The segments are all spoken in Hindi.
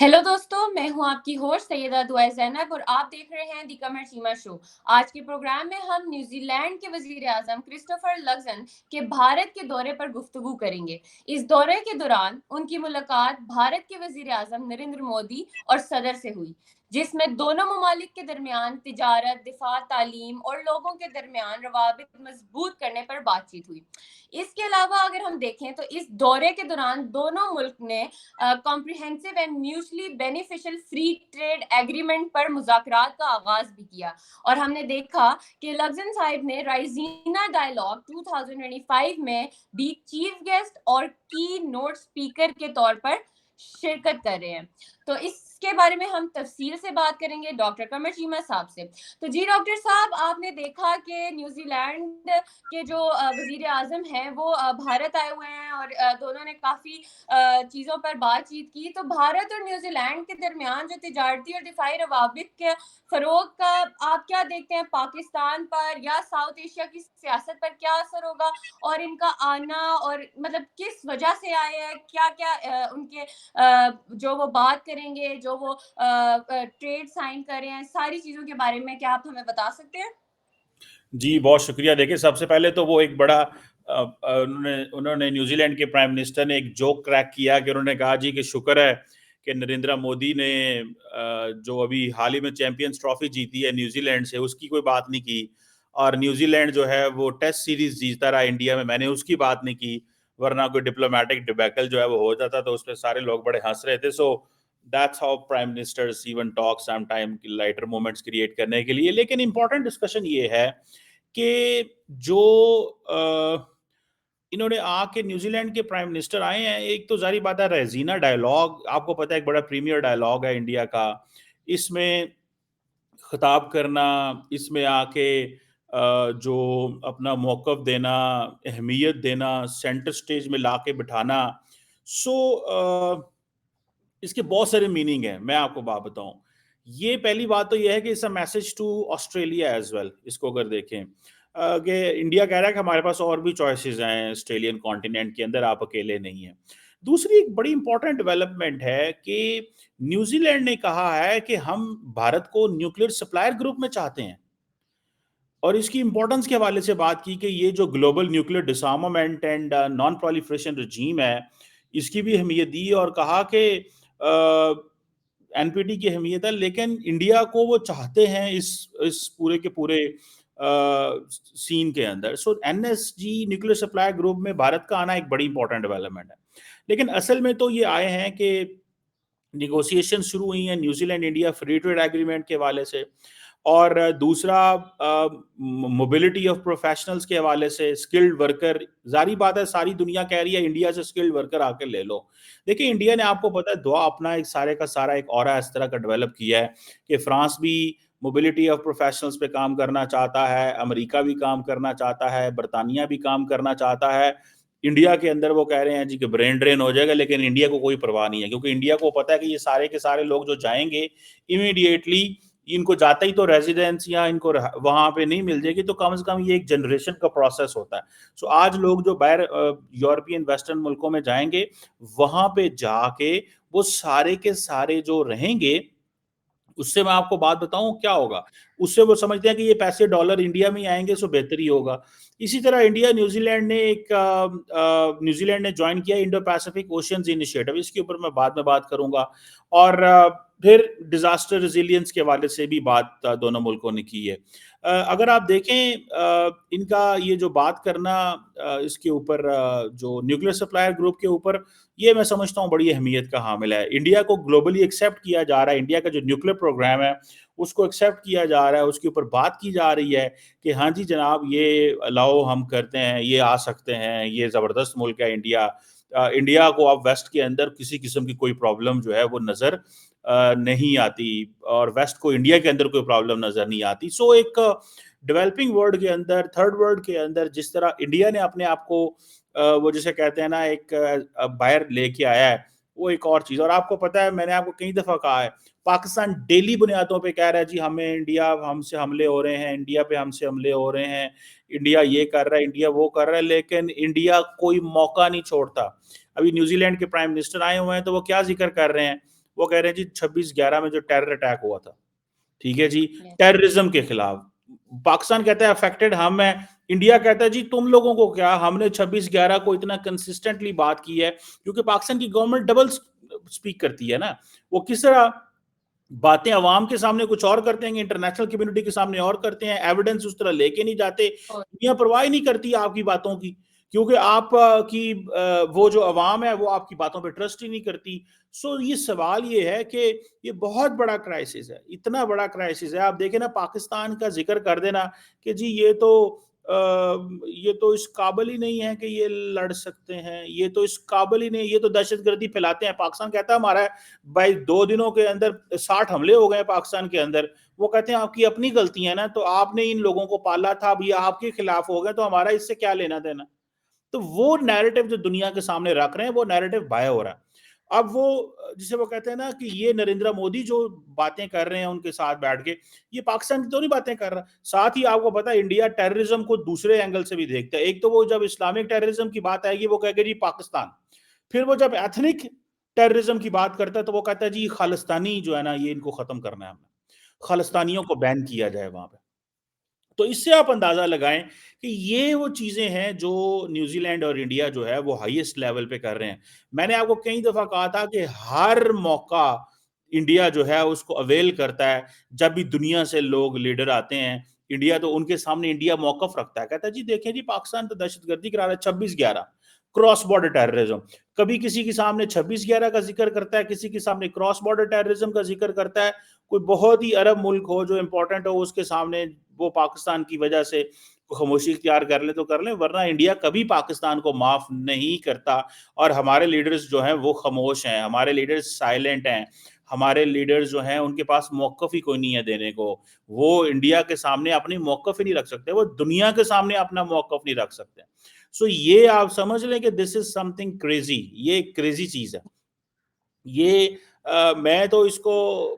हेलो दोस्तों, मैं हूं आपकी होस्ट सैयदा दुआ ज़ैनब और आप देख रहे हैं दी कमर चीमा शो। आज के प्रोग्राम में हम न्यूजीलैंड के वजीर आजम क्रिस्टोफर लक्सन के भारत के दौरे पर गुफ्तगू करेंगे। इस दौरे के दौरान उनकी मुलाकात भारत के वजीर आजम नरेंद्र मोदी और सदर से हुई, जिसमें दोनों ममालिक के दरमियान तिजारत, दिफा, तालीम और लोगों के दरमियान रवाबित मजबूत करने पर बातचीत हुई। इसके अलावा अगर हम देखें तो इस दौरे के दौरान दोनों मुल्क ने comprehensive and mutually beneficial free trade agreement पर मुज़ाकरात का आगाज भी किया। और हमने देखा कि लक्सन साहिब ने राइजीना डायलॉग 2025 में भी चीफ गेस्ट और की नोट स्पीकर के तौर पर शिरकत कर रहे हैं। तो इसके बारे में हम तफसील से बात करेंगे डॉक्टर कमर चीमा साहब से। तो जी डॉक्टर साहब, आपने देखा कि न्यूजीलैंड के जो वजीर आजम हैं वो भारत आए हुए हैं और दोनों ने काफ़ी चीज़ों पर बातचीत की। तो भारत और न्यूजीलैंड के दरमियान जो तिजारती और दिफाई रवाबित के फ़रोग का आप क्या देखते हैं, पाकिस्तान पर या साउथ एशिया की सियासत पर क्या असर होगा? और इनका आना और मतलब किस वजह से आए हैं, क्या क्या उनके जो वो बात करेंगे, जो वो ट्रेड साइन कर रहे हैं, सारी चीज़ों के बारे में क्या आप हमें बता सकते हैं? जी, बहुत शुक्रिया। देखिए, सबसे पहले तो वो एक बड़ा उन्होंने उन्होंने न्यूज़ीलैंड के प्राइम मिनिस्टर ने एक जोक क्रैक किया कि उन्होंने कहा जी कि शुक्र है कि नरेंद्र मोदी ने जो अभी हाल ही में चैंपियंस ट्रॉफी जीती है न्यूज़ीलैंड से, उसकी कोई बात नहीं की। और न्यूज़ीलैंड जो है वो टेस्ट सीरीज जीतता रहा इंडिया में, मैंने उसकी बात नहीं की। वरना कोई डिप्लोमेटिक डिबैकल जो है वो हो जाता, तो उस पर सारे लोग बड़े हंस रहे थे। So that's how prime ministers even talk some time, lighter moments create करने के लिए। लेकिन इंपॉर्टेंट डिस्कशन ये है कि जो इन्होंने आके न्यूजीलैंड के प्राइम मिनिस्टर आए हैं, एक तो जारी बात है रेजीना डायलॉग, आपको पता है एक बड़ा प्रीमियर डायलॉग है इंडिया का। इसमें खिताब करना, इसमें आके जो अपना मौक़िफ़ देना, अहमियत देना, सेंटर स्टेज में लाके बिठाना। सो इसके बहुत सारे मीनिंग हैं, मैं आपको बात बताऊं। ये पहली बात तो ये है कि it's a message to Australia as well. इसको अगर देखें कि इंडिया कह रहा है कि हमारे पास और भी चॉइसेस हैं ऑस्ट्रेलियन कॉन्टिनेंट के अंदर, आप अकेले नहीं हैं। दूसरी एक बड़ी इंपॉर्टेंट डेवलपमेंट है कि न्यूजीलैंड ने कहा है कि हम भारत को न्यूक्लियर सप्लायर ग्रुप में चाहते हैं, और इसकी इंपॉर्टेंस के हवाले से बात की कि ये जो global nuclear disarmament and non proliferation regime है, इसकी भी अहमियत दी और कहा कि एनपीटी की अहमियत है, लेकिन इंडिया को वो चाहते हैं इस पूरे के पूरे सीन के अंदर। सो एनएसजी न्यूक्लियर सप्लाई ग्रुप में भारत का आना एक बड़ी इंपॉर्टेंट डेवलपमेंट है। लेकिन असल में तो ये आए हैं कि निगोशिएशन शुरू हुई हैं New Zealand India free trade agreement के हवाले से, और दूसरा मोबिलिटी ऑफ प्रोफेशनल्स के हवाले से, स्किल्ड वर्कर। जारी बात है सारी दुनिया कह रही है इंडिया से स्किल्ड वर्कर आकर ले लो। देखिए, इंडिया ने आपको पता है दुआ अपना एक सारे का सारा एक ऑरा इस तरह का डेवलप किया है कि फ्रांस भी मोबिलिटी ऑफ प्रोफेशनल्स पे काम करना चाहता है, अमेरिका भी काम करना चाहता है, बरतानिया भी काम करना चाहता है। इंडिया के अंदर वो कह रहे हैं जी कि ब्रेन ड्रेन हो जाएगा, लेकिन इंडिया को कोई परवाह नहीं है, क्योंकि इंडिया को पता है कि ये सारे के सारे लोग जो जाएंगे इमीडिएटली, इनको जाते ही तो रेजिडेंस या इनको वहां पे नहीं मिल जाएगी, तो कम से कम ये एक जनरेशन का प्रोसेस होता है। सो आज लोग जो बाहर यूरोपियन वेस्टर्न मुल्कों में जाएंगे, वहां पे जाके वो सारे के सारे जो रहेंगे, उससे मैं आपको बात बताऊं क्या होगा। उससे वो समझते हैं कि ये पैसे डॉलर इंडिया में ही आएंगे, सो बेहतर ही होगा। इसी तरह इंडिया न्यूजीलैंड ने न्यूजीलैंड ने ज्वाइन किया इंडो पैसिफिक ओशियंस इनिशिएटिव, इसके ऊपर मैं बाद में बात करूंगा। और फिर डिजास्टर रेजिलियंस के हवाले से भी बात दोनों मुल्कों ने की है। अगर आप देखें इनका ये जो बात करना इसके ऊपर जो न्यूक्लियर सप्लायर ग्रुप के ऊपर, ये मैं समझता हूँ बड़ी अहमियत का हामिल है। इंडिया को ग्लोबली एक्सेप्ट किया जा रहा है, इंडिया का जो न्यूक्लियर प्रोग्राम है उसको एक्सेप्ट किया जा रहा है, उसके ऊपर बात की जा रही है कि हाँ जी जनाब, ये अलाउ हम करते हैं, ये आ सकते हैं, ये ज़बरदस्त मुल्क है इंडिया। इंडिया को अब वेस्ट के अंदर किसी किस्म की कोई प्रॉब्लम जो है वो नज़र नहीं आती, और वेस्ट को इंडिया के अंदर कोई प्रॉब्लम नज़र नहीं आती। सो एक डेवलपिंग वर्ल्ड के अंदर, थर्ड वर्ल्ड के अंदर जिस तरह इंडिया ने अपने आप को वो जिसे कहते हैं ना एक बाहर लेके आया है, वो एक और चीज़। और आपको पता है, मैंने आपको कई दफ़ा कहा है, पाकिस्तान डेली बुनियादों पे कह रहा है जी हमें इंडिया हमसे हमले हो रहे हैं, इंडिया पे हमसे हमले हो रहे हैं, इंडिया ये कर रहा है, इंडिया वो कर रहा है, लेकिन इंडिया कोई मौका नहीं छोड़ता। अभी न्यूजीलैंड के प्राइम मिनिस्टर आए हुए हैं, तो वो क्या जिक्र कर रहे हैं? वो कह रहे हैं जी 26/11 में जो टेरर अटैक हुआ था, ठीक है जी, Yes. टेररिज्म के खिलाफ पाकिस्तान कहता है अफेक्टेड हम है, इंडिया कहता है जी तुम लोगों को क्या, हमने 26/11 को इतना कंसिस्टेंटली बात की है, क्योंकि पाकिस्तान की गवर्नमेंट डबल स्पीक करती है ना, वो किस तरह बातें अवाम के सामने कुछ और करते हैं, इंटरनेशनल कम्युनिटी के सामने और करते हैं, एविडेंस उस तरह लेके नहीं जाते, दुनिया परवाह नहीं करती आपकी बातों की, क्योंकि आप की वो जो अवाम है वो आपकी बातों पे ट्रस्ट ही नहीं करती। सो ये सवाल ये है कि ये बहुत बड़ा क्राइसिस है, इतना बड़ा क्राइसिस है। आप देखें ना, पाकिस्तान का जिक्र कर देना कि जी ये तो इस काबिल ही नहीं है कि ये लड़ सकते हैं, ये तो इस काबिल ही नहीं, ये तो दहशतगर्दी फैलाते हैं। पाकिस्तान कहता है हमारा भाई 2 दिनों के अंदर 60 हमले हो गए पाकिस्तान के अंदर। वो कहते हैं आपकी अपनी गलतियां ना, तो आपने इन लोगों को पाला था, अब ये आपके खिलाफ हो गए, तो हमारा इससे क्या लेना देना। तो वो नैरेटिव जो दुनिया के सामने रख रहे हैं, वो नैरेटिव बाय हो रहा है। अब वो जिसे वो कहते हैं ना कि ये नरेंद्र मोदी जो बातें कर रहे हैं उनके साथ बैठ के, ये पाकिस्तान की तो नहीं बातें कर रहा। साथ ही आपको पता है इंडिया टेररिज्म को दूसरे एंगल से भी देखता है। एक तो वो जब इस्लामिक टेररिज्म की बात आएगी वो कहेगा जी पाकिस्तान, फिर वो जब एथनिक टेररिज्म की बात करता है तो वो कहता है जी खालिस्तानी जो है ना, ये इनको खत्म करना है, हमने खालिस्तानियों को बैन किया जाए वहां पे। तो इससे आप अंदाजा लगाएं कि ये वो चीजें हैं जो न्यूजीलैंड और इंडिया जो है वो हाईएस्ट लेवल पे कर रहे हैं। मैंने आपको कई दफा कहा था कि हर मौका इंडिया जो है उसको अवेल करता है। जब भी दुनिया से लोग लीडर आते हैं इंडिया, तो उनके सामने इंडिया मौकफ रखता है, कहता है जी देखें जी पाकिस्तान तो दहशतगर्दी करा रहा है, 26/11 क्रॉस बॉर्डर टेररिज्म। कभी किसी के सामने 26/11 का जिक्र करता है, किसी के सामने क्रॉस बॉर्डर टेररिज्म का जिक्र करता है। कोई बहुत ही अरब मुल्क हो जो इंपॉर्टेंट हो, उसके सामने वो पाकिस्तान की वजह से खामोशी इख्तियार कर ले तो कर ले, वरना इंडिया कभी पाकिस्तान को माफ नहीं करता। और हमारे लीडर्स जो हैं वो खामोश हैं, हमारे लीडर्स साइलेंट हैं, हमारे लीडर्स जो हैं उनके पास मौकफ ही कोई नहीं है देने को। वो इंडिया के सामने अपनी मौकफ ही नहीं रख सकते, वो दुनिया के सामने अपना मौकफ नहीं रख सकते। सो ये आप समझ लें कि दिस इज समथिंग क्रेजी, ये क्रेजी चीज है। ये मैं तो इसको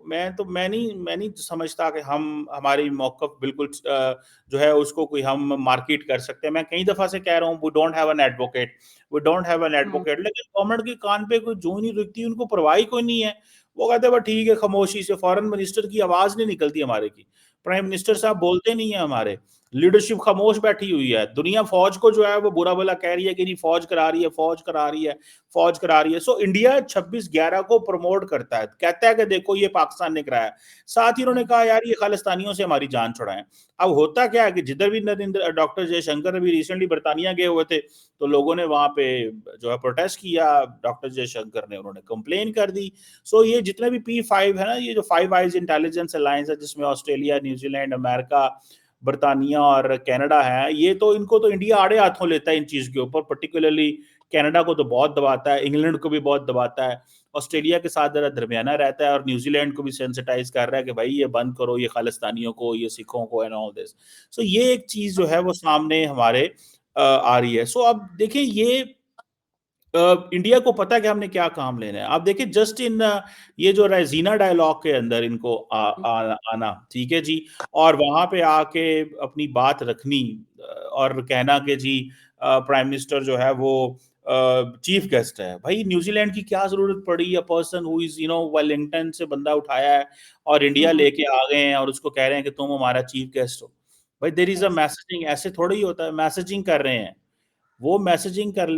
मैं नहीं समझता कि हम हमारी मौक़िफ़ बिल्कुल जो है उसको कोई हम मार्केट कर सकते हैं। मैं कई दफ़ा से कह रहा हूँ we don't have an advocate, we don't have an hmm, advocate, लेकिन गवर्नमेंट के कान पे कोई जूं नहीं रुकती, उनको परवाह ही कोई नहीं है। वो कहते हैं बस ठीक है, खामोशी से फॉरेन मिनिस्टर की आवाज़ नहीं निकलती हमारे की। प्राइम मिनिस्टर साहब बोलते नहीं है हमारे, लीडरशिप खामोश बैठी हुई है। दुनिया फ़ौज को जो है वो बुरा-भला कह रही है कि नहीं फ़ौज करा रही है, फ़ौज करा रही है, फ़ौज करा रही है। सो इंडिया 26/11 को प्रमोट करता है, कहता है कि देखो ये पाकिस्तान ने कराया। साथ ही उन्होंने कहा यार ये खालिस्तानियों से हमारी जान छुड़ाएं। अब होता क्या है कि जिधर भी नरेंद्र डॉक्टर जयशंकर अभी रिसेंटली बर्तानिया गए हुए थे, तो लोगों ने वहां पे जो है प्रोटेस्ट किया, डॉक्टर जयशंकर ने, उन्होंने कंप्लेन कर दी। सो ये जितने भी P5 है ना, ये जो फाइव आइज इंटेलिजेंस अलायंस है जिसमें ऑस्ट्रेलिया, न्यूजीलैंड, अमेरिका, बर्तानिया और कनाडा है, ये तो इनको तो इंडिया आड़े हाथों लेता है इन चीज के ऊपर। पर्टिकुलरली कनाडा को तो बहुत दबाता है, इंग्लैंड को भी बहुत दबाता है, ऑस्ट्रेलिया के साथ जरा दरमियाना रहता है, और न्यूजीलैंड को भी सेंसिटाइज कर रहा है कि भाई ये बंद करो, ये खालिस्तानियों को, ये सिखों को एंड ऑल दिस। सो ये एक चीज जो है वो सामने हमारे आ रही है। सो अब देखिए ये इंडिया को पता है कि हमने क्या काम लेना है। आप देखिए जस्ट इन ये जो राइजीना डायलॉग के अंदर इनको आना, ठीक है जी, और वहां पे आके अपनी बात रखनी और कहना कि जी प्राइम मिनिस्टर जो है वो चीफ गेस्ट है। भाई न्यूजीलैंड की क्या जरूरत पड़ी, a person who is Wellington से बंदा उठाया है और इंडिया हम्म, लेके आ गए हैं और उसको कह रहे हैं कि तुम हमारा चीफ गेस्ट हो। भाई there is a yes. Messaging, ऐसे थोड़ा ही होता है, मैसेजिंग कर रहे हैं वो, मैसेजिंग कर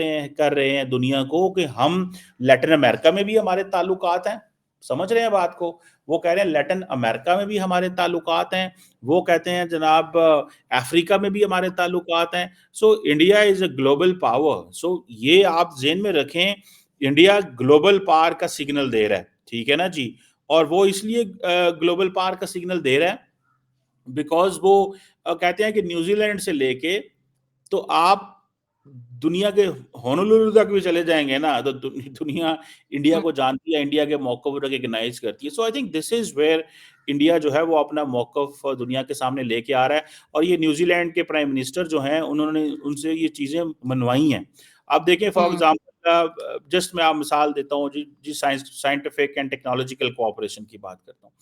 रहे हैं दुनिया को कि हम लैटिन अमेरिका में भी हमारे ताल्लुकात हैं। समझ रहे हैं बात को? वो कह रहे हैं लैटिन अमेरिका में भी हमारे ताल्लुकात हैं। वो कहते हैं जनाब अफ्रीका में भी हमारे ताल्लुकात हैं। So India is a global power. So ये आप जेन में रखें, इंडिया ग्लोबल पावर का सिग्नल दे रहा है, ठीक है ना जी। और वो इसलिए ग्लोबल पावर का सिग्नल दे रहा है बिकॉज वो कहते हैं कि न्यूजीलैंड से लेके तो आप दुनिया के होनोलुलु तक भी चले जाएंगे ना, तो दुनिया इंडिया हम्म, को जानती है, इंडिया के मौक़िफ़ को रिकॉग्नाइज करती है। So I think this is where India जो है वो अपना मौक़िफ़ दुनिया के सामने लेके आ रहा है। और ये न्यूजीलैंड के प्राइम मिनिस्टर जो हैं उन्होंने उनसे ये चीजें मनवाई हैं। आप देखें फॉर हम्म, एग्जाम्पल जस्ट मैं आप मिसाल देता हूँ जी, साइंटिफिक एंड टेक्नोलॉजिकल कोऑपरेशन की बात करता हूँ।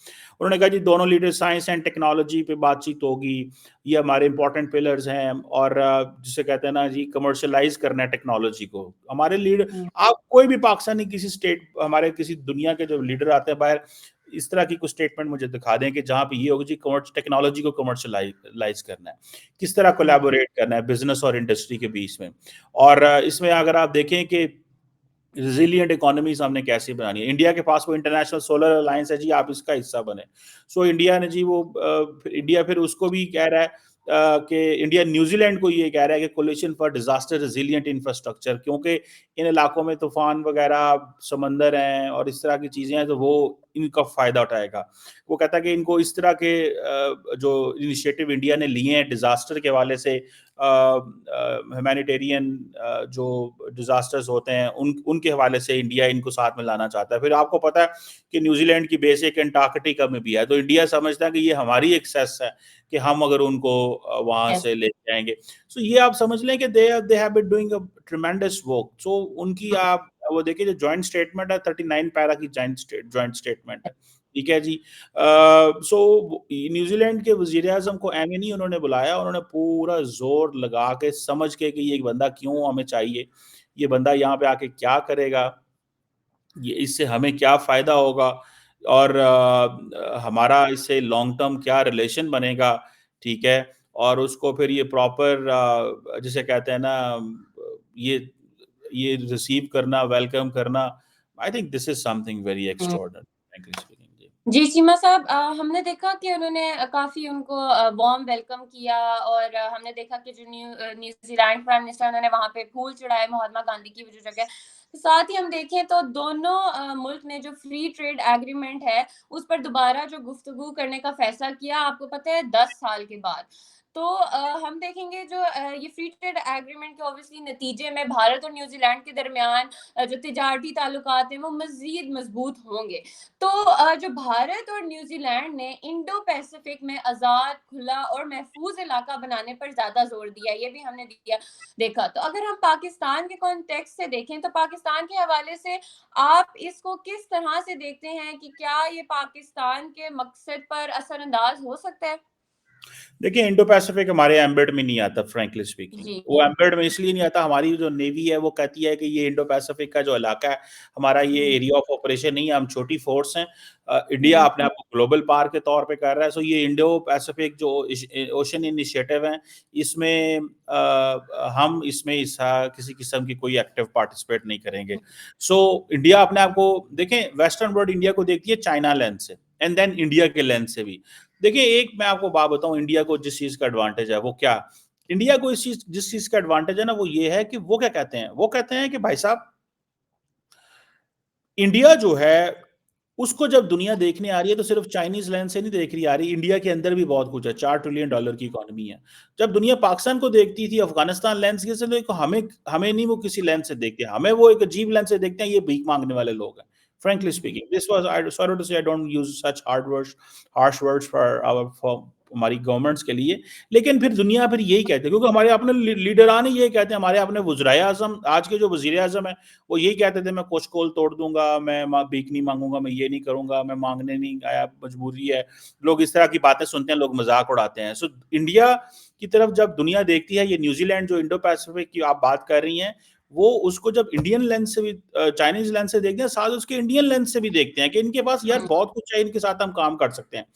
उन्होंने कहा जी दोनों लीडर साइंस एंड टेक्नोलॉजी पे बातचीत होगी, ये हमारे इंपॉर्टेंट पिलर्स हैं, और जिसे कहते हैं ना जी कमर्शलाइज करना है टेक्नोलॉजी को हमारे लीडर। आप कोई भी पाकिस्तानी किसी स्टेट, हमारे किसी दुनिया के जो लीडर आते हैं बाहर, इस तरह की कुछ स्टेटमेंट मुझे दिखा दें कि जहाँ पे ये होगी जी टेक्नोलॉजी को कमर्शलाइज करना है, किस तरह कोलैबोरेट करना है बिजनेस और इंडस्ट्री के बीच में। और इसमें अगर आप देखें कि रिजिलियंट इकोनॉमी हमने कैसे बनानी है, इंडिया के पास वो इंटरनेशनल सोलर अलायंस है जी, आप इसका हिस्सा बने। सो इंडिया ने जी वो इंडिया फिर उसको भी कह रहा है कि इंडिया न्यूजीलैंड को ये कह रहा है कि coalition for disaster resilient infrastructure, क्योंकि इन इलाकों में तूफान वगैरह, समंदर हैं और इस तरह की चीजें हैं, तो वो इनका फायदा उठाएगा। वो कहता है कि इनको इस तरह के जो इनिशिएटिव इंडिया ने लिए हैं डिजास्टर के हवाले से, ह्यूमैनिटेरियन जो डिजास्टर्स होते हैं उनके हवाले से इंडिया इनको साथ में लाना चाहता है। फिर आपको पता है कि न्यूजीलैंड की बेस एक अंटार्कटिका में भी है, तो इंडिया समझता है कि ये हमारी एक्सेस है कि हम अगर उनको वहां से लेके आएंगे। सो ये आप समझ लें कि they have been doing a tremendous work. So उनकी आप वो देखिए जो जॉइंट स्टेटमेंट है 39 पैरा की जॉइंट स्टेटमेंट है, ठीक है जी। सो न्यूजीलैंड के वजीर आजम को एम नहीं उन्होंने बुलाया, उन्होंने पूरा जोर लगा के समझ के कि ये बंदा क्यों हमें चाहिए, ये बंदा यहाँ पे आके क्या करेगा, ये इससे हमें क्या फायदा होगा, और हमारा इससे लॉन्ग टर्म क्या रिलेशन बनेगा, ठीक है। और उसको फिर ये प्रॉपर जिसे कहते हैं ना ये ये रिसीव करना, वेलकम करना, I think this is something very extraordinary, frankly speaking. जी, सीमा साहब, हमने देखा कि उन्होंने काफ़ी उनको वार्म वेलकम किया, और हमने देखा कि जो न्यूज़ीलैंड प्राइम मिनिस्टर, उन्होंने वहाँ पे फूल चढ़ाए महात्मा गांधी की जो जगह। साथ ही हम देखें तो दोनों मुल्क ने जो फ्री ट्रेड एग्रीमेंट है, उस पर दोबारा जो गुफ्तगू करने का फैसला किया, आपको पता है 10 साल के बाद। तो हम देखेंगे जो ये फ्री ट्रेड एग्रीमेंट के ऑब्वियसली नतीजे में भारत और न्यूज़ीलैंड के दरमियान जो तिजारती ताल्लुकात हैं, वो मज़ीद मज़बूत होंगे। तो जो भारत और न्यूजीलैंड ने इंडो पैसिफिक में आजाद, खुला और महफूज इलाका बनाने पर ज्यादा जोर दिया, ये भी हमने देखा। तो अगर हम पाकिस्तान के कॉन्टेक्स्ट से देखें, तो पाकिस्तान के हवाले से आप इसको किस तरह से देखते हैं कि क्या ये पाकिस्तान के मकसद पर असरअंदाज हो सकता है? देखिए इंडो पैसिफिक हमारे एम्बेड में नहीं आता, फ्रैंकली स्पीकिंग। जी। वो एम्बेड में इसलिए नहीं आता, हमारी जो नेवी है वो कहती है कि ये इंडो पैसिफिक का जो इलाका है हमारा, ये एरिया ऑफ ऑपरेशन नहीं है, हम छोटी फोर्स हैं। इंडिया अपने आप को ग्लोबल पावर के तौर पे कर रहा है। सो ये इंडो पैसिफिक जो ओशन इनिशिएटिव है, इसमें हम इसमें किसी किस्म की कोई एक्टिव पार्टिसिपेट नहीं करेंगे। सो इंडिया अपने आप को, देखें वेस्टर्न वर्ल्ड इंडिया को देखती है चाइना लेंस से, एंड देन इंडिया के लेंस से भी। देखिए एक मैं आपको बात बताऊं, इंडिया को जिस चीज का एडवांटेज है वो क्या, इंडिया को जिस चीज का एडवांटेज है ना, वो ये है कि वो क्या कहते हैं, वो कहते हैं कि भाई साहब इंडिया जो है उसको जब दुनिया देखने आ रही है तो सिर्फ चाइनीज लेंस से नहीं देख रही आ रही, इंडिया के अंदर भी बहुत कुछ है, $4 ट्रिलियन की इकोनॉमी है। जब दुनिया पाकिस्तान को देखती थी अफगानिस्तान लेंस के से, तो हमें हमें नहीं वो किसी लेंस से देखते हैं, हमें वो एक अजीब लेंस से देखते हैं, ये भीख मांगने वाले लोग हैं। frankly speaking, this was, I sorry to say, I don't use such harsh words for हमारी गवर्नमेंट्स के लिए, लेकिन फिर दुनिया फिर यही कहते हैं, क्योंकि हमारे अपने लीडरान ही यही कहते हैं, हमारे अपने वज़ीर आज़म, आज के जो वज़ीर आज़म है वो यही कहते थे मैं कुछ कोल तोड़ दूंगा, मैं भीख नहीं मांगूंगा, मैं ये नहीं करूंगा, मैं मांगने नहीं आया, मजबूरी है। लोग इस तरह की बातें सुनते हैं, लोग मजाक उड़ाते हैं। सो इंडिया की तरफ जब दुनिया देखती है, ये न्यूजीलैंड जो इंडो पैसिफिक की आप बात कर रही हैं, वो उसको जब इंडियन लेंस से भी, चाइनीज लेंस से देखते हैं, साथ उसके इंडियन लेंस से भी देखते हैं कि इनके पास यार बहुत कुछ है, इनके साथ हम काम कर सकते हैं।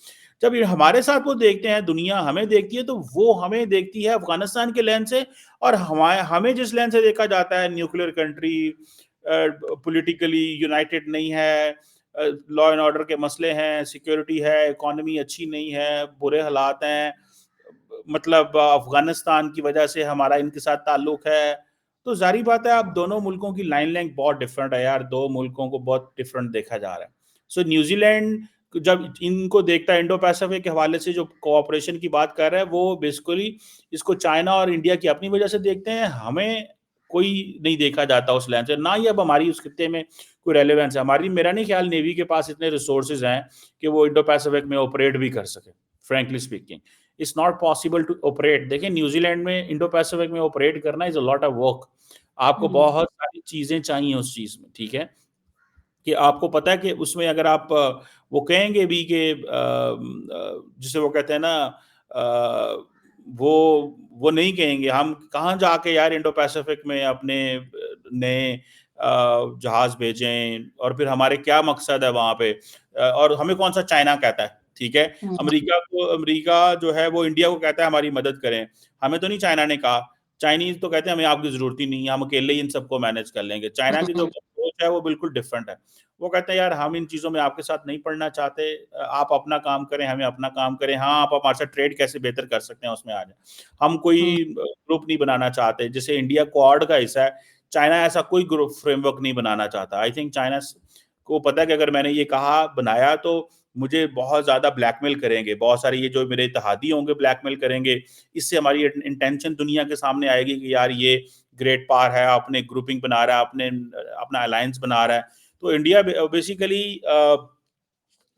जब हमारे साथ वो देखते हैं, दुनिया हमें देखती है, तो वो हमें देखती है अफगानिस्तान के लेंस से, और हमें जिस लेंस से देखा जाता है, न्यूक्लियर कंट्री, पॉलिटिकली यूनाइटेड नहीं है, लॉ एंड ऑर्डर के मसले हैं, सिक्योरिटी है, इकोनॉमी अच्छी नहीं है, बुरे हालात हैं, मतलब अफगानिस्तान की वजह से हमारा इनके साथ ताल्लुक है। तो जारी बात है, आप दोनों मुल्कों की लाइन लेंथ बहुत डिफरेंट है यार, दो मुल्कों को बहुत डिफरेंट देखा जा रहा है। सो न्यूजीलैंड जब इनको देखता है, इंडो पैसिफिक के हवाले से जो कोऑपरेशन की बात कर रहा है, वो बेसिकली इसको चाइना और इंडिया की अपनी वजह से देखते हैं, हमें कोई नहीं देखा जाता उस लेंस से, ना ही अब हमारी उस खित्ते में कोई रेलेवेंस है। हमारी, मेरा नहीं ख्याल नेवी के पास इतने रिसोर्सेज हैं कि वो इंडो पैसिफिक में ऑपरेट भी कर सके, frankly speaking. It's not possible to operate. देखिए न्यूजीलैंड में इंडो पैसिफिक में ऑपरेट करना is a lot of work. आपको बहुत सारी चीजें चाहिए उस चीज में, ठीक है, कि आपको पता है कि उसमें अगर आप वो कहेंगे भी कि जिसे वो कहते हैं ना, वो वो नहीं कहेंगे हम कहाँ जाके यार इंडो पैसिफिक में अपने नए जहाज भेजें, और फिर हमारे क्या मकसद है वहां पे, और हमें कौन सा चाइना कहता है, ठीक है। अमेरिका जो है वो इंडिया को कहता है हमारी मदद करें, हमें तो नहीं चाइना ने कहा। चाइनीज तो कहते हैं हमें आपकी जरूरत ही नहीं है, हम अकेले ही इन सबको मैनेज कर लेंगे। चाइना की जो अप्रोच है वो बिल्कुल डिफरेंट है। वो कहते हैं यार हम इन चीजों में आपके साथ नहीं पढ़ना चाहते, आप अपना काम करें, हमें अपना काम करें। हाँ, आप हमारे साथ ट्रेड कैसे बेहतर कर सकते हैं उसमें आ जाए, हम कोई ग्रुप नहीं बनाना चाहते। जैसे इंडिया क्वाड का हिस्सा है, चाइना ऐसा कोई ग्रुप फ्रेमवर्क नहीं बनाना चाहता। आई थिंक चाइना को पता है कि अगर मैंने ये कहा बनाया तो मुझे बहुत ज्यादा ब्लैकमेल करेंगे, बहुत सारे ये जो मेरे इत्तेहादी होंगे ब्लैकमेल करेंगे। इससे हमारी इंटेंशन दुनिया के सामने आएगी कि यार ये ग्रेट पावर है, अपने ग्रुपिंग बना रहा है, अपना अलायंस बना रहा है। तो इंडिया बेसिकली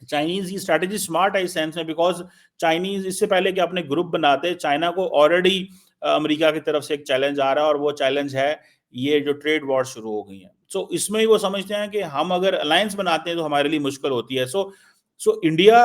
चाइनीज की स्ट्रैटेजी स्मार्ट है इस सेंस में, बिकॉज चाइनीज इससे पहले कि अपने ग्रुप बनाते, चाइना को ऑलरेडी अमेरिका की तरफ से एक चैलेंज आ रहा है, और वो चैलेंज है ये जो ट्रेड वॉर शुरू हो गई है। सो इसमें ही वो समझते हैं कि हम अगर अलायंस बनाते हैं तो हमारे लिए मुश्किल होती है। सो इंडिया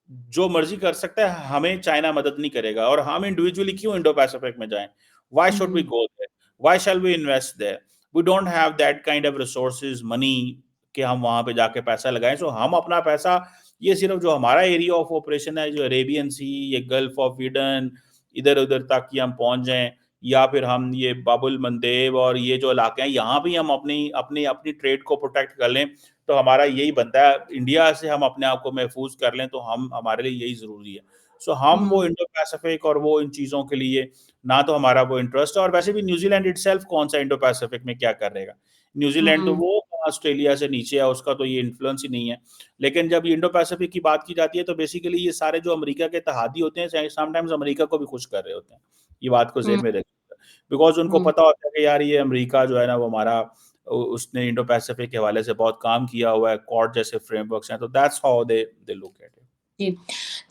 जो मर्जी कर सकता है, हमें चाइना मदद नहीं करेगा, और हम इंडिविजुअली क्यों इंडो पैसिफिक में जाएं? Why should we go there? Why shall we invest there? We don't have that kind of resources, money, कि हम वहां पे जाके पैसा लगाएं। सो हम अपना पैसा, ये सिर्फ जो हमारा एरिया ऑफ ऑपरेशन है, जो अरेबियन सी, ये गल्फ ऑफ ईडन, इधर उधर तक कि हम पहुंच जाएं, या फिर हम ये बाबुल मंदेब और ये जो इलाके हैं यहाँ भी हम अपनी अपनी अपनी ट्रेड को प्रोटेक्ट कर लें, तो हमारा यही बनता है। इंडिया से हम अपने आप को महफूज कर लें तो हम हमारे लिए यही जरूरी है। सो हम वो इंडो पैसिफिक और वो इन चीजों के लिए ना तो हमारा वो इंटरेस्ट है, और वैसे भी न्यूजीलैंड इटसेल्फ कौन सा इंडो पैसिफिक में क्या कर रहेगा? न्यूजीलैंड तो वो ऑस्ट्रेलिया से नीचे है, उसका तो ये इन्फ्लुएंस ही नहीं है। लेकिन जब इंडो पैसिफिक की बात की जाती है तो बेसिकली ये सारे जो अमेरिका के तहादी होते हैं समटाइम्स अमेरिका को भी खुश कर रहे होते हैं। ये बात को जेहन में रखिएगा, बिकॉज उनको पता होता है कि यार ये अमेरिका जो है ना वो हमारा उसने इंडो पैसिफिक के हवाले से बहुत काम किया हुआ है, क्वाड जैसे फ्रेमवर्क्स हैं, तो that's how they look at it. जी।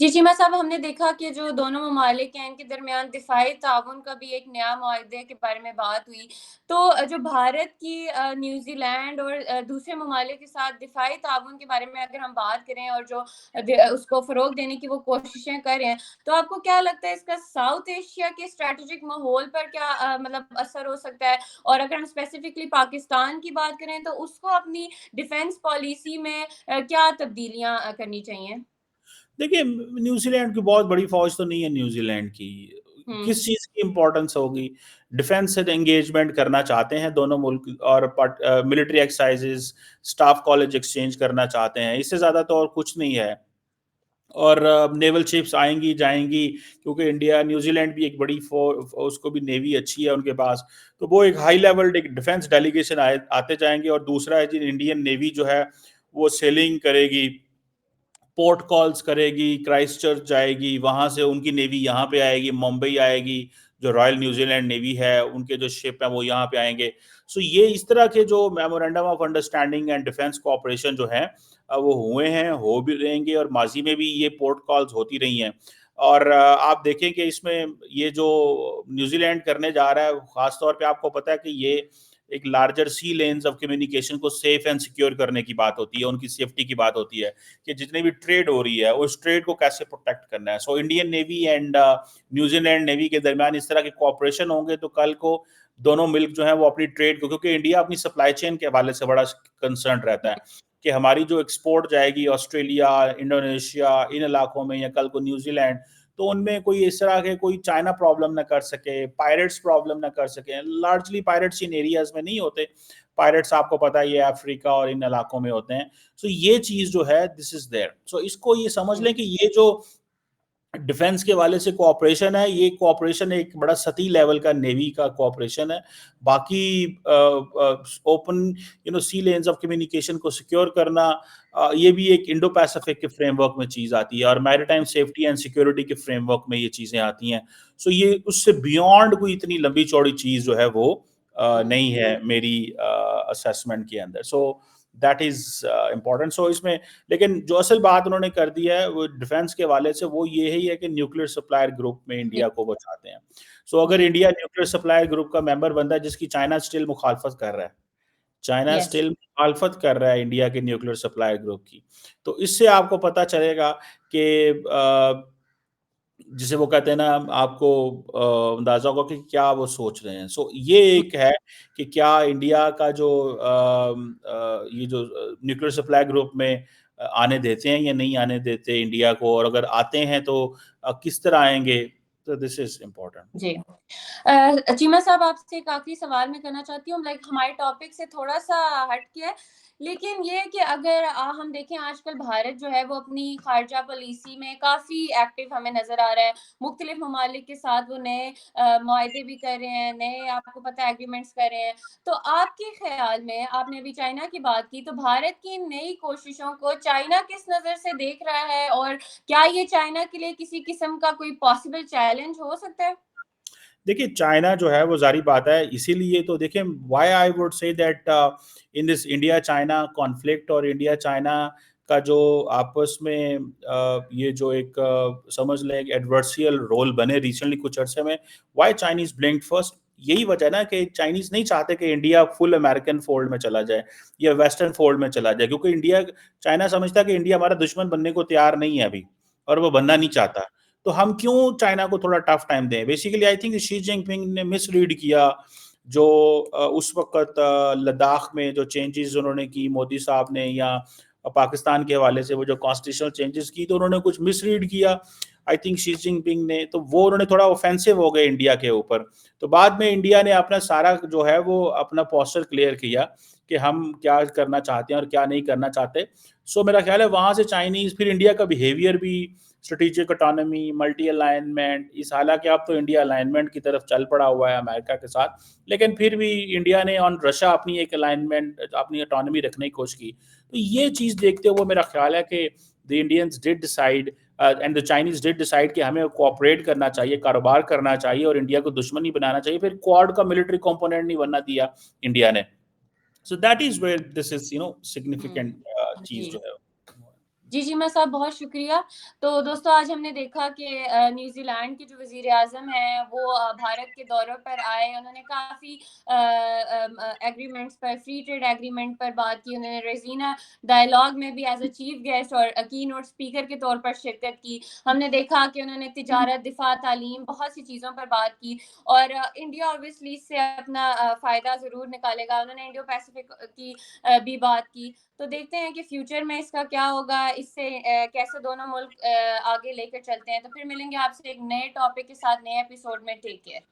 जी, चीमा साहब, हमने देखा कि जो दोनों ममालिक हैं, इनके दरमियान दिफ़ाई ताउन का भी एक नया मुआहदे के बारे में बात हुई। तो जो भारत की न्यूज़ीलैंड और दूसरे ममालिक के साथ दिफ़ाई ताउन के बारे में अगर हम बात करें और जो उसको फ़रोग़ देने की वो कोशिशें कर रहे हैं, तो आपको क्या लगता है इसका साउथ एशिया के स्ट्रैटेजिक माहौल पर क्या मतलब असर हो सकता है? और अगर हम स्पेसिफ़िकली पाकिस्तान की बात करें, तो उसको अपनी डिफेंस पॉलिसी में क्या तब्दीलियाँ करनी चाहिए? देखिए, न्यूजीलैंड की बहुत बड़ी फौज तो नहीं है न्यूजीलैंड की। किस चीज की इंपॉर्टेंस होगी? डिफेंस से एंगेजमेंट करना चाहते हैं दोनों मुल्क, और military exercises, staff college exchange करना चाहते हैं, इससे ज्यादा तो और कुछ नहीं है। और नेवल शिप्स आएंगी जाएंगी, क्योंकि इंडिया न्यूजीलैंड भी एक बड़ी उसको भी नेवी अच्छी है उनके पास, तो वो एक हाई लेवल एक डिफेंस डेलीगेशन आते जाएंगे। और दूसरा है जी, इंडियन नेवी जो है वो सेलिंग करेगी, पोर्ट कॉल्स करेगी, क्राइस्ट चर्च जाएगी, वहां से उनकी नेवी यहाँ पे आएगी, मुंबई आएगी, जो रॉयल न्यूजीलैंड नेवी है उनके जो शिप है वो यहाँ पे आएंगे। सो ये इस तरह के जो memorandum of understanding and defence cooperation जो है वो हुए हैं, हो भी रहेंगे, और माजी में भी ये पोर्ट कॉल्स होती रही हैं। और आप देखें कि इसमें ये जो न्यूजीलैंड करने जा रहा है, खासतौर पे आपको पता है कि ये एक larger sea lanes of communication को सेफ एंड सिक्योर करने की बात होती है, उनकी सेफ्टी की बात होती है, कि जितनी भी ट्रेड हो रही है उस ट्रेड को कैसे प्रोटेक्ट करना है। So Indian navy and New Zealand navy के दरमियान इस तरह के कॉपरेशन होंगे तो कल को दोनों मिल्क जो है वो अपनी ट्रेड को, क्योंकि इंडिया अपनी सप्लाई चेन के हवाले से बड़ा कंसर्न रहता है कि हमारी जो एक्सपोर्ट जाएगी ऑस्ट्रेलिया, इंडोनेशिया, इन इलाकों में, या कल को न्यूजीलैंड, तो उनमें कोई इस तरह के कोई चाइना प्रॉब्लम ना कर सके, पायरेट्स प्रॉब्लम ना कर सके। लार्जली पायरेट्स इन एरियाज में नहीं होते, पायरेट्स आपको पता है ये अफ्रीका और इन इलाकों में होते हैं। सो ये चीज जो है दिस इज देयर। सो इसको ये समझ लें कि ये जो डिफेंस के वाले से कोऑपरेशन है, ये कोऑपरेशन एक बड़ा सती लेवल का नेवी का कोऑपरेशन है। बाकी open sea lanes of communication को सिक्योर करना, ये भी एक इंडो पैसिफिक के फ्रेमवर्क में चीज आती है, और मैरिटाइम सेफ्टी एंड सिक्योरिटी के फ्रेमवर्क में ये चीजें आती हैं। सो ये उससे बियॉन्ड कोई इतनी लंबी चौड़ी चीज जो है वो नहीं है मेरी असेसमेंट के अंदर। So that is important. So इसमें लेकिन जो असल बात उन्होंने कर दी है वो डिफेंस के हवाले से, वो ये ही है कि न्यूक्लियर सप्लायर ग्रुप में इंडिया को वो चाहते हैं। सो अगर जी। इंडिया न्यूक्लियर सप्लायर ग्रुप का मेंबर बनता है, जिसकी चाइना स्टिल मुखालफत कर रहा है, चाइना यस। स्टिल मुखालफत कर रहा है इंडिया के न्यूक्लियर सप्लाई ग्रुप की, तो इससे आपको पता चलेगा कि जिसे वो कहते हैं ना, आपको अंदाजा होगा कि क्या वो सोच रहे हैं। सो ये एक है कि क्या इंडिया का जो ये जो न्यूक्लियर सप्लाई ग्रुप में आने देते हैं या नहीं आने देते इंडिया को, और अगर आते हैं तो किस तरह आएंगे, तो दिस इज इम्पोर्टेंट। जी। चीमा साहब, आपसे एक आखिरी सवाल मैं करना चाहती हूँ, लाइक हमारे टॉपिक से थोड़ा सा हट के है, लेकिन ये है कि अगर हम देखें आजकल भारत जो है वो अपनी खारजा पॉलिसी में काफ़ी एक्टिव हमें नज़र आ रहा है। मुख्तलिफ ममालिक के साथ वो नए मुआहदे भी कर रहे हैं, नए आपको पता है एग्रीमेंट्स कर रहे हैं। तो आपके ख्याल में, आपने अभी चाइना की बात की, तो भारत की इन नई कोशिशों को चाइना किस नज़र से देख रहा है, और क्या ये चाइना के लिए किसी किस्म का कोई पॉसिबल चैलेंज हो सकता है? देखिए, चाइना जो है वो ज़ाहिर बात है, इसीलिए तो देखिए why I would say that in this India China conflict, और इंडिया चाइना का जो आपस में ये जो एक समझ लें एक एडवर्सियल रोल बने रिसेंटली कुछ अरसे में, व्हाई चाइनीज ब्लिंक्ड फर्स्ट, यही वजह ना कि चाइनीज नहीं चाहते कि इंडिया फुल अमेरिकन फोल्ड में चला जाए या वेस्टर्न फोल्ड में चला जाए, क्योंकि इंडिया, चाइना समझता है कि इंडिया हमारा दुश्मन बनने को तैयार नहीं है अभी, और वो बनना नहीं चाहता। तो हम क्यों चाइना को थोड़ा टफ टाइम दें? Basically I think Xi Jinping ने मिसरीड किया, जो उस वक्त लद्दाख में जो चेंजेस उन्होंने की मोदी साहब ने, या पाकिस्तान के हवाले से वो जो कॉन्स्टिट्यूशनल चेंजेस की, तो उन्होंने कुछ मिसरीड किया आई थिंक शी जिनपिंग ने, तो वो उन्होंने थोड़ा ऑफेंसिव हो गए इंडिया के ऊपर। तो बाद में इंडिया ने अपना सारा जो है वो अपना पोस्टर क्लियर किया कि हम क्या करना चाहते हैं और क्या नहीं करना चाहते। सो मेरा ख्याल है वहाँ से चाइनीज, फिर इंडिया का बिहेवियर भी, स्ट्रेटेजिक ऑटोनॉमी, मल्टी अलाइनमेंट, इस हालांकि अब तो इंडिया अलाइनमेंट की तरफ चल पड़ा हुआ है अमेरिका के साथ, लेकिन फिर भी इंडिया ने ऑन रशिया अपनी एक अलाइनमेंट, अपनी ऑटोनॉमी रखने की कोशिश की। तो ये चीज़ देखते हुए मेरा ख्याल है कि the Indians did decide and the Chinese did decide कि हमें कोऑपरेट करना चाहिए, कारोबार करना चाहिए, और इंडिया को दुश्मन नहीं बनाना चाहिए। फिर क्वाड का मिलिट्री कंपोनेंट नहीं बनना दिया इंडिया ने। So that is where this is significant चीज जी। जो है। जी, जीमा साहब, बहुत शुक्रिया। तो दोस्तों, आज हमने देखा कि न्यूज़ीलैंड के जो वज़ीर-ए-आज़म हैं, वो भारत के दौरे पर आए। उन्होंने काफ़ी एग्रीमेंट्स पर, फ्री ट्रेड एग्रीमेंट पर बात की। उन्होंने रेज़ीना डायलॉग में भी एज़ अ चीफ गेस्ट और कीनोट स्पीकर के तौर पर शिरकत की। हमने देखा कि उन्होंने तिजारत, दिफ़ा, तालीम, बहुत सी चीज़ों पर बात की, और इंडिया ऑब्वियसली इससे अपना फ़ायदा ज़रूर निकालेगा। उन्होंने इंडो पैसिफिक की भी बात की। तो देखते हैं कि फ्यूचर में इसका क्या होगा, इससे कैसे दोनों मुल्क आगे लेकर चलते हैं। तो फिर मिलेंगे आपसे एक नए टॉपिक के साथ नए एपिसोड में। Take care.